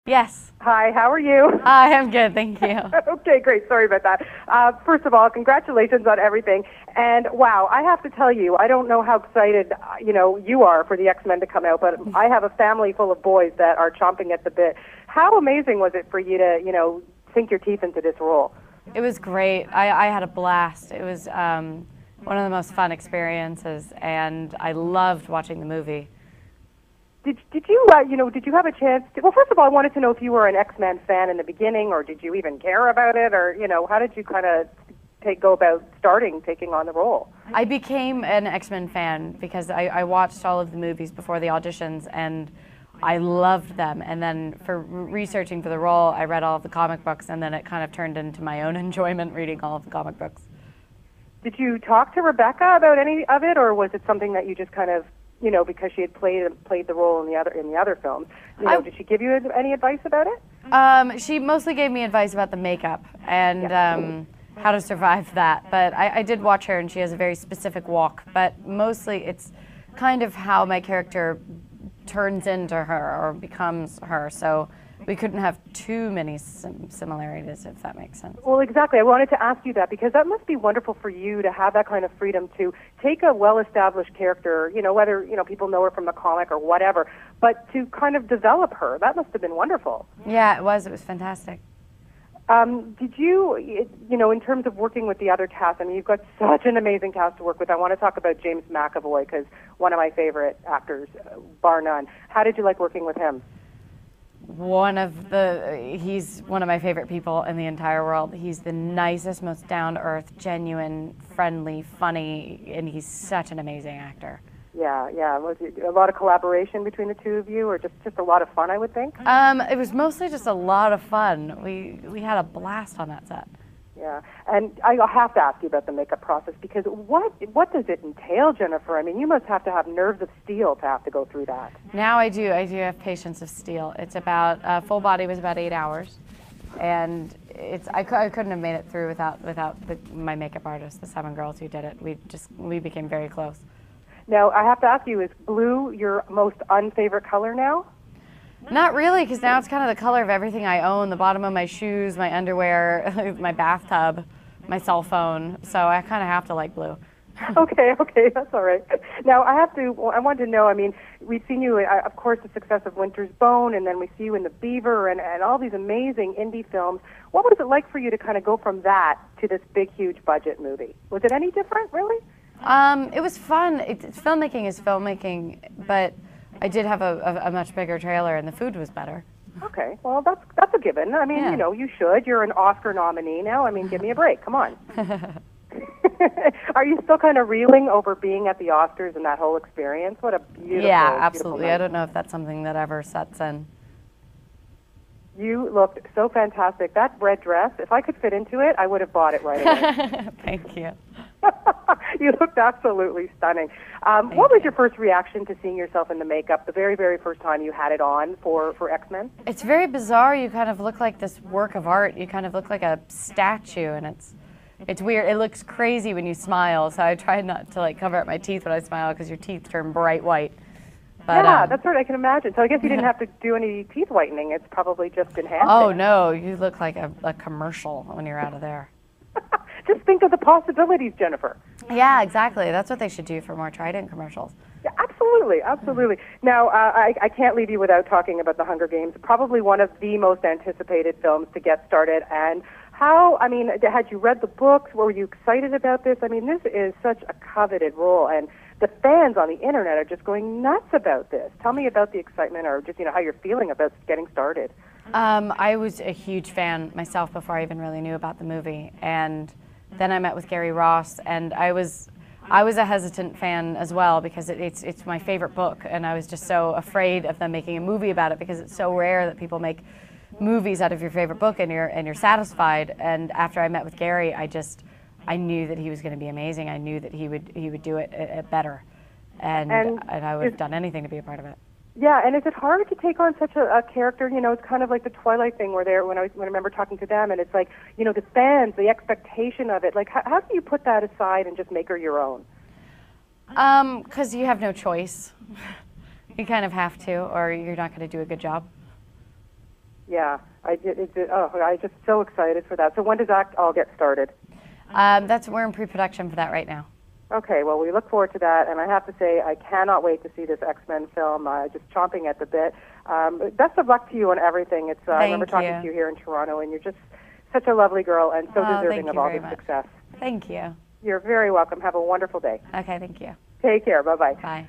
Yes. Hi, how are you? I am good, thank you. Okay, great. Sorry about that. First of all, congratulations on everything. And wow, I have to tell you, I don't know how excited you are for the X-Men to come out, but I have a family full of boys that are chomping at the bit. How amazing was it for you to, sink your teeth into this role? It was great. I had a blast. It was one of the most fun experiences, and I loved watching the movie. Did you did you have a chance to, well, first of all, I wanted to know if you were an X-Men fan in the beginning, or did you even care about it, or, how did you kind of go about taking on the role? I became an X-Men fan because I watched all of the movies before the auditions, and I loved them. And then for researching for the role, I read all of the comic books, and then it kind of turned into my own enjoyment reading all of the comic books. Did you talk to Rebecca about any of it, or was it something that you just kind of, because she had played the role in the other films, did she give you any advice about it? She mostly gave me advice about the makeup and how to survive that. But I did watch her, and she has a very specific walk. But mostly it's kind of how my character turns into her or becomes her. So we couldn't have too many similarities, if that makes sense. Well, exactly. I wanted to ask you that because that must be wonderful for you to have that kind of freedom to take a well-established character, whether, people know her from the comic or whatever, but to kind of develop her. That must have been wonderful. Yeah, it was. It was fantastic. Did you, in terms of working with the other cast, you've got such an amazing cast to work with. I want to talk about James McAvoy because one of my favorite actors, bar none. How did you like working with him? He's one of my favorite people in the entire world. He's the nicest, most down-to-earth, genuine, friendly, funny, and he's such an amazing actor. Yeah. Was it a lot of collaboration between the two of you, or just a lot of fun, I would think? It was mostly just a lot of fun. We had a blast on that set. Yeah, and I have to ask you about the makeup process because what does it entail, Jennifer? You must have to have nerves of steel to have to go through that. Now I do have patience of steel. It's about full body was about 8 hours, and I couldn't have made it through without my makeup artist, the 7 girls who did it. We became very close. Now I have to ask you: is blue your most unfavorite color now? Not really, because now it's kind of the color of everything I own, the bottom of my shoes, my underwear, my bathtub, my cell phone, so I kind of have to like blue. Okay, that's all right. Now, I wanted to know, we've seen you, of course, the success of Winter's Bone, and then we see you in the Beaver and all these amazing indie films. What was it like for you to kind of go from that to this big, huge budget movie? Was it any different, really? It was fun. Filmmaking is filmmaking, but I did have a much bigger trailer, and the food was better. Okay, well, that's a given. Yeah. You should. You're an Oscar nominee now. Give me a break. Come on. Are you still kind of reeling over being at the Oscars and that whole experience? What a beautiful, yeah, absolutely. Beautiful night. I don't know if that's something that ever sets in. You looked so fantastic. That red dress, if I could fit into it, I would have bought it right away. Thank you. You looked absolutely stunning. What was your first reaction to seeing yourself in the makeup the very, very first time you had it on for X-Men? It's very bizarre. You kind of look like this work of art. You kind of look like a statue, and it's weird. It looks crazy when you smile, so I try not to cover up my teeth when I smile because your teeth turn bright white. But, yeah, that's what I can imagine. So I guess you didn't have to do any teeth whitening. It's probably just enhanced. Oh, no. You look like a commercial when you're out of there. Just think of the possibilities, Jennifer. Yeah, exactly. That's what they should do for more Trident commercials. Yeah, absolutely. Now, I can't leave you without talking about The Hunger Games, probably one of the most anticipated films to get started. And how, had you read the books? Were you excited about this? This is such a coveted role, and the fans on the internet are just going nuts about this. Tell me about the excitement, or just, how you're feeling about getting started. I was a huge fan myself before I even really knew about the movie, and then I met with Gary Ross, and I was a hesitant fan as well because it's my favorite book, and I was just so afraid of them making a movie about it because it's so rare that people make movies out of your favorite book and you're satisfied. And after I met with Gary, I knew that he was going to be amazing. I knew that he would do it better, and I would have done anything to be a part of it. Yeah, and is it hard to take on such a character? It's kind of like the Twilight thing where when I remember talking to them, and it's like, the fans, the expectation of it. Like, how do you put that aside and just make her your own? Because you have no choice. You kind of have to, or you're not going to do a good job. Yeah, I'm just so excited for that. So when does that all get started? We're in pre-production for that right now. Okay, well, we look forward to that, and I have to say, I cannot wait to see this X-Men film. Just chomping at the bit. Best of luck to you on everything. I remember talking to you here in Toronto, and you're just such a lovely girl and so deserving of all the success. Thank you. You're very welcome. Have a wonderful day. Okay, thank you. Take care. Bye-bye. Bye.